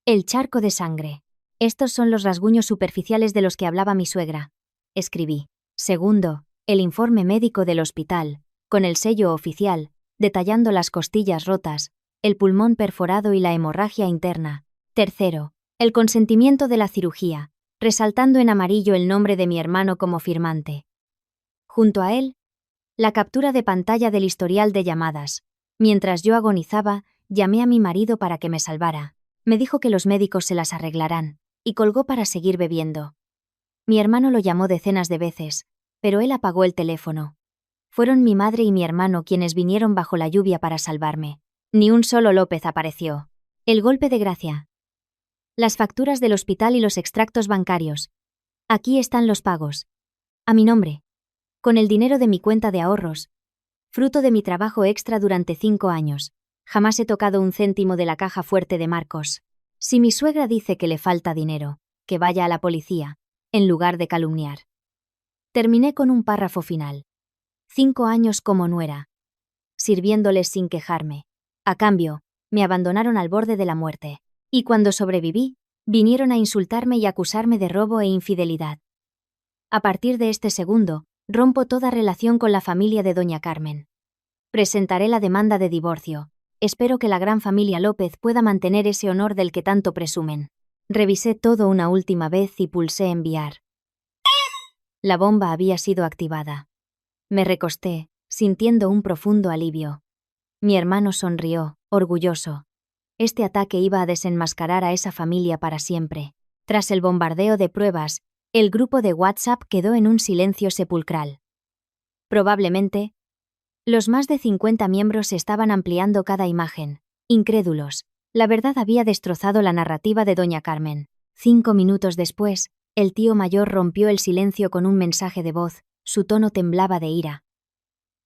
El charco de sangre. Estos son los rasguños superficiales de los que hablaba mi suegra. Escribí. Segundo, el informe médico del hospital, con el sello oficial, detallando las costillas rotas, el pulmón perforado y la hemorragia interna. Tercero, el consentimiento de la cirugía, resaltando en amarillo el nombre de mi hermano como firmante. Junto a él, la captura de pantalla del historial de llamadas. Mientras yo agonizaba, llamé a mi marido para que me salvara. Me dijo que los médicos se las arreglarán, y colgó para seguir bebiendo. Mi hermano lo llamó decenas de veces, pero él apagó el teléfono. Fueron mi madre y mi hermano quienes vinieron bajo la lluvia para salvarme. Ni un solo López apareció. El golpe de gracia. Las facturas del hospital y los extractos bancarios. Aquí están los pagos. A mi nombre. Con el dinero de mi cuenta de ahorros. Fruto de mi trabajo extra durante 5 años. Jamás he tocado un céntimo de la caja fuerte de Marcos. Si mi suegra dice que le falta dinero, que vaya a la policía, en lugar de calumniar. Terminé con un párrafo final. 5 años como nuera. Sirviéndoles sin quejarme. A cambio, me abandonaron al borde de la muerte. Y cuando sobreviví, vinieron a insultarme y acusarme de robo e infidelidad. A partir de este segundo, rompo toda relación con la familia de doña Carmen. Presentaré la demanda de divorcio. Espero que la gran familia López pueda mantener ese honor del que tanto presumen. Revisé todo una última vez y pulsé enviar. La bomba había sido activada. Me recosté, sintiendo un profundo alivio. Mi hermano sonrió, orgulloso. Este ataque iba a desenmascarar a esa familia para siempre. Tras el bombardeo de pruebas, el grupo de WhatsApp quedó en un silencio sepulcral. Probablemente, los más de 50 miembros estaban ampliando cada imagen, incrédulos. La verdad había destrozado la narrativa de doña Carmen. 5 minutos después, el tío mayor rompió el silencio con un mensaje de voz, su tono temblaba de ira.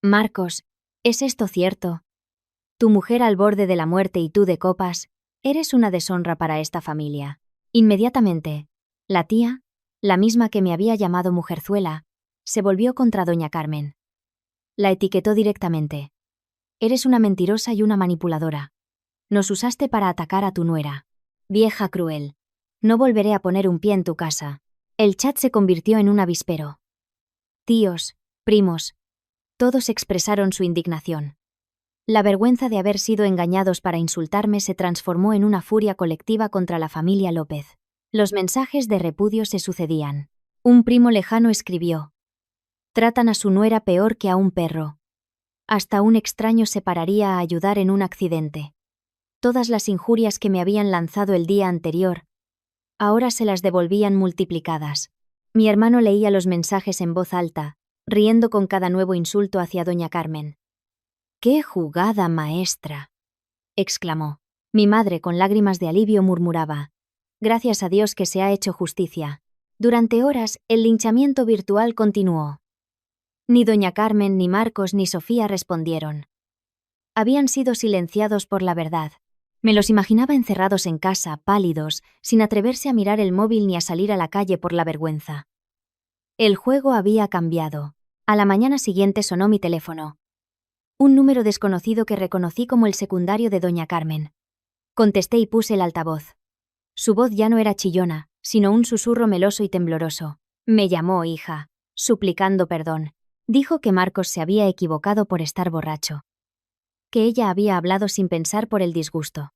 Marcos, ¿es esto cierto? Tu mujer al borde de la muerte y tú de copas, eres una deshonra para esta familia. Inmediatamente, la tía, la misma que me había llamado mujerzuela, se volvió contra doña Carmen. La etiquetó directamente. Eres una mentirosa y una manipuladora. Nos usaste para atacar a tu nuera. Vieja cruel. No volveré a poner un pie en tu casa. El chat se convirtió en un avispero. Tíos, primos, todos expresaron su indignación. La vergüenza de haber sido engañados para insultarme se transformó en una furia colectiva contra la familia López. Los mensajes de repudio se sucedían. Un primo lejano escribió: tratan a su nuera peor que a un perro. Hasta un extraño se pararía a ayudar en un accidente. Todas las injurias que me habían lanzado el día anterior, ahora se las devolvían multiplicadas. Mi hermano leía los mensajes en voz alta, riendo con cada nuevo insulto hacia doña Carmen. ¡Qué jugada maestra!, exclamó. Mi madre, con lágrimas de alivio, murmuraba: gracias a Dios que se ha hecho justicia. Durante horas, el linchamiento virtual continuó. Ni doña Carmen, ni Marcos, ni Sofía respondieron. Habían sido silenciados por la verdad. Me los imaginaba encerrados en casa, pálidos, sin atreverse a mirar el móvil ni a salir a la calle por la vergüenza. El juego había cambiado. A la mañana siguiente sonó mi teléfono. Un número desconocido que reconocí como el secundario de doña Carmen. Contesté y puse el altavoz. Su voz ya no era chillona, sino un susurro meloso y tembloroso. Me llamó hija, suplicando perdón. Dijo que Marcos se había equivocado por estar borracho. que ella había hablado sin pensar por el disgusto.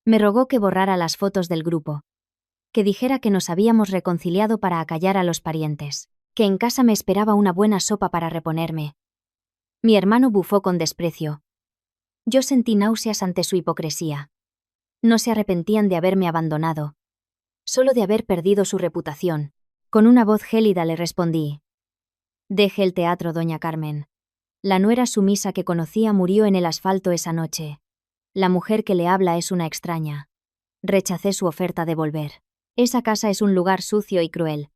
Me rogó que borrara las fotos del grupo, que dijera que nos habíamos reconciliado para acallar a los parientes, que en casa me esperaba una buena sopa para reponerme. Mi hermano bufó con desprecio. Yo sentí náuseas ante su hipocresía. No se arrepentían de haberme abandonado, solo de haber perdido su reputación. Con una voz gélida le respondí: «Deje el teatro, doña Carmen. La nuera sumisa que conocía murió en el asfalto esa noche. La mujer que le habla es una extraña. Rechacé su oferta de volver. Esa casa es un lugar sucio y cruel.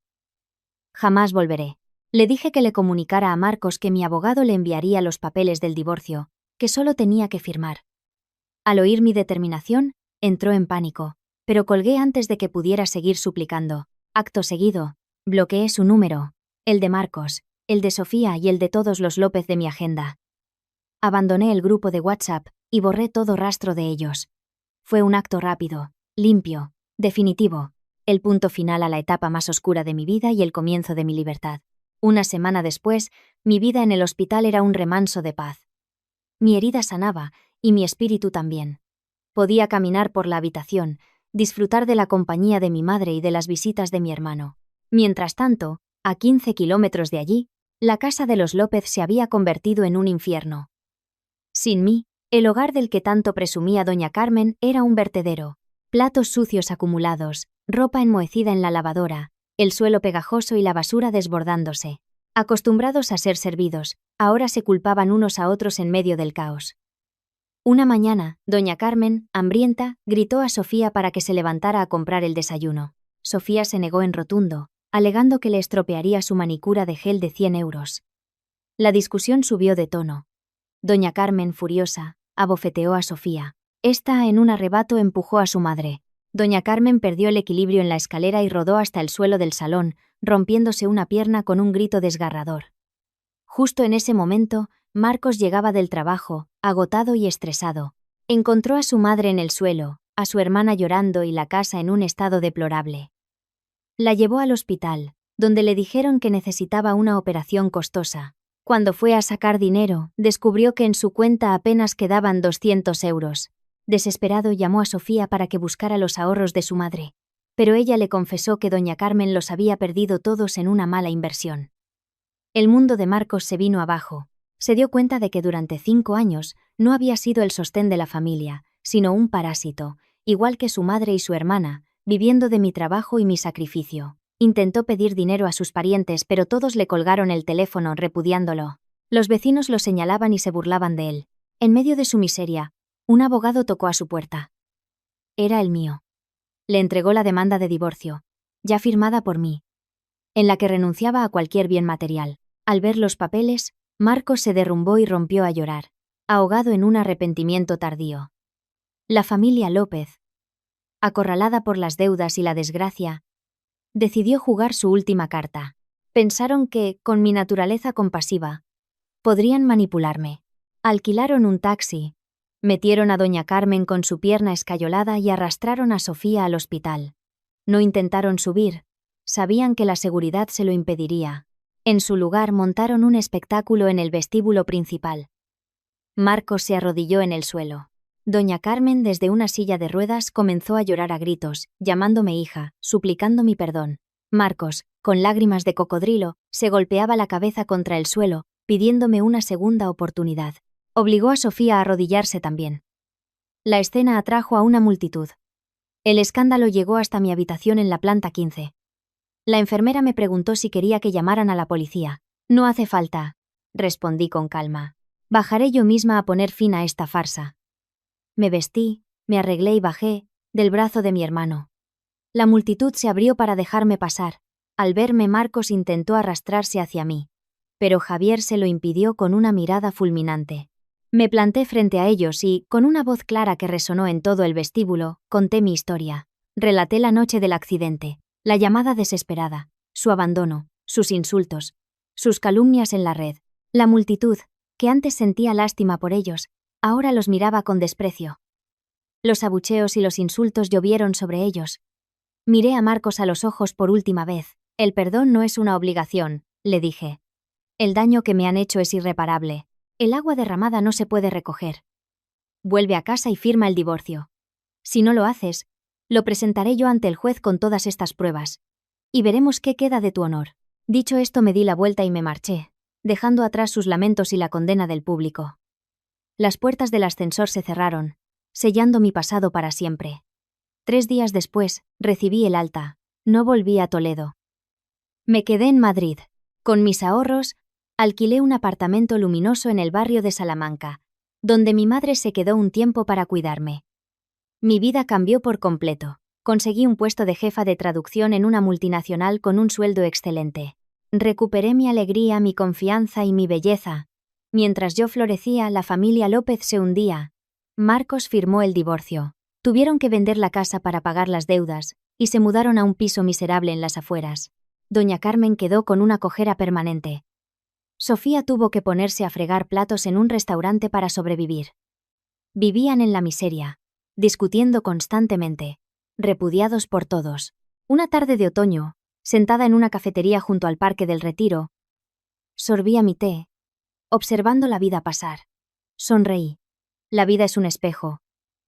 Jamás volveré». Le dije que le comunicara a Marcos que mi abogado le enviaría los papeles del divorcio, que solo tenía que firmar. Al oír mi determinación, entró en pánico, pero colgué antes de que pudiera seguir suplicando. Acto seguido, bloqueé su número, el de Marcos, el de Sofía y el de todos los López de mi agenda. Abandoné el grupo de WhatsApp y borré todo rastro de ellos. Fue un acto rápido, limpio, definitivo, el punto final a la etapa más oscura de mi vida y el comienzo de mi libertad. Una semana después, mi vida en el hospital era un remanso de paz. Mi herida sanaba, y mi espíritu también. Podía caminar por la habitación, disfrutar de la compañía de mi madre y de las visitas de mi hermano. Mientras tanto, a 15 kilómetros de allí, la casa de los López se había convertido en un infierno. Sin mí, el hogar del que tanto presumía doña Carmen era un vertedero. Platos sucios acumulados, ropa enmohecida en la lavadora, el suelo pegajoso y la basura desbordándose. Acostumbrados a ser servidos, ahora se culpaban unos a otros en medio del caos. Una mañana, doña Carmen, hambrienta, gritó a Sofía para que se levantara a comprar el desayuno. Sofía se negó en rotundo, alegando que le estropearía su manicura de gel de 100 euros. La discusión subió de tono. Doña Carmen, furiosa, abofeteó a Sofía. Esta, en un arrebato, empujó a su madre. Doña Carmen perdió el equilibrio en la escalera y rodó hasta el suelo del salón, rompiéndose una pierna con un grito desgarrador. Justo en ese momento, Marcos llegaba del trabajo, agotado y estresado. Encontró a su madre en el suelo, a su hermana llorando y la casa en un estado deplorable. La llevó al hospital, donde le dijeron que necesitaba una operación costosa. Cuando fue a sacar dinero, descubrió que en su cuenta apenas quedaban 200 euros. Desesperado llamó a Sofía para que buscara los ahorros de su madre, pero ella le confesó que doña Carmen los había perdido todos en una mala inversión. El mundo de Marcos se vino abajo. Se dio cuenta de que durante 5 años no había sido el sostén de la familia, sino un parásito, igual que su madre y su hermana, viviendo de mi trabajo y mi sacrificio. Intentó pedir dinero a sus parientes, pero todos le colgaron el teléfono repudiándolo. Los vecinos lo señalaban y se burlaban de él. En medio de su miseria, un abogado tocó a su puerta. Era el mío. Le entregó la demanda de divorcio, ya firmada por mí, en la que renunciaba a cualquier bien material. Al ver los papeles, Marcos se derrumbó y rompió a llorar, ahogado en un arrepentimiento tardío. La familia López, acorralada por las deudas y la desgracia, decidió jugar su última carta. Pensaron que, con mi naturaleza compasiva, podrían manipularme. Alquilaron un taxi, metieron a doña Carmen con su pierna escayolada y arrastraron a Sofía al hospital. No intentaron subir, sabían que la seguridad se lo impediría. En su lugar montaron un espectáculo en el vestíbulo principal. Marcos se arrodilló en el suelo. Doña Carmen, desde una silla de ruedas, comenzó a llorar a gritos, llamándome hija, suplicando mi perdón. Marcos, con lágrimas de cocodrilo, se golpeaba la cabeza contra el suelo, pidiéndome una segunda oportunidad. Obligó a Sofía a arrodillarse también. La escena atrajo a una multitud. El escándalo llegó hasta mi habitación en la planta 15. La enfermera me preguntó si quería que llamaran a la policía. No hace falta, respondí con calma. Bajaré yo misma a poner fin a esta farsa. Me vestí, me arreglé y bajé, del brazo de mi hermano. La multitud se abrió para dejarme pasar. Al verme, Marcos intentó arrastrarse hacia mí, pero Javier se lo impidió con una mirada fulminante. Me planté frente a ellos y, con una voz clara que resonó en todo el vestíbulo, conté mi historia. Relaté la noche del accidente, la llamada desesperada, su abandono, sus insultos, sus calumnias en la red. La multitud, que antes sentía lástima por ellos, ahora los miraba con desprecio. Los abucheos y los insultos llovieron sobre ellos. Miré a Marcos a los ojos por última vez. El perdón no es una obligación, le dije. El daño que me han hecho es irreparable. El agua derramada no se puede recoger. vuelve a casa y firma el divorcio. Si no lo haces, lo presentaré yo ante el juez con todas estas pruebas. Y veremos qué queda de tu honor. Dicho esto me di la vuelta y me marché, dejando atrás sus lamentos y la condena del público. Las puertas del ascensor se cerraron, sellando mi pasado para siempre. 3 días después, recibí el alta. No volví a Toledo. Me quedé en Madrid. Con mis ahorros, alquilé un apartamento luminoso en el barrio de Salamanca, donde mi madre se quedó un tiempo para cuidarme. Mi vida cambió por completo. Conseguí un puesto de jefa de traducción en una multinacional con un sueldo excelente. Recuperé mi alegría, mi confianza y mi belleza. Mientras yo florecía, la familia López se hundía. Marcos firmó el divorcio. Tuvieron que vender la casa para pagar las deudas, y se mudaron a un piso miserable en las afueras. Doña Carmen quedó con una cojera permanente. Sofía tuvo que ponerse a fregar platos en un restaurante para sobrevivir. Vivían en la miseria, discutiendo constantemente, repudiados por todos. Una tarde de otoño, sentada en una cafetería junto al Parque del Retiro, sorbía mi té, observando la vida pasar. Sonreí. La vida es un espejo.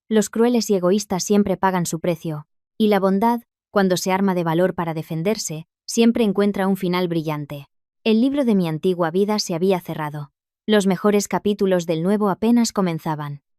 Los crueles y egoístas siempre pagan su precio, y la bondad, cuando se arma de valor para defenderse, siempre encuentra un final brillante. El libro de mi antigua vida se había cerrado. Los mejores capítulos del nuevo apenas comenzaban.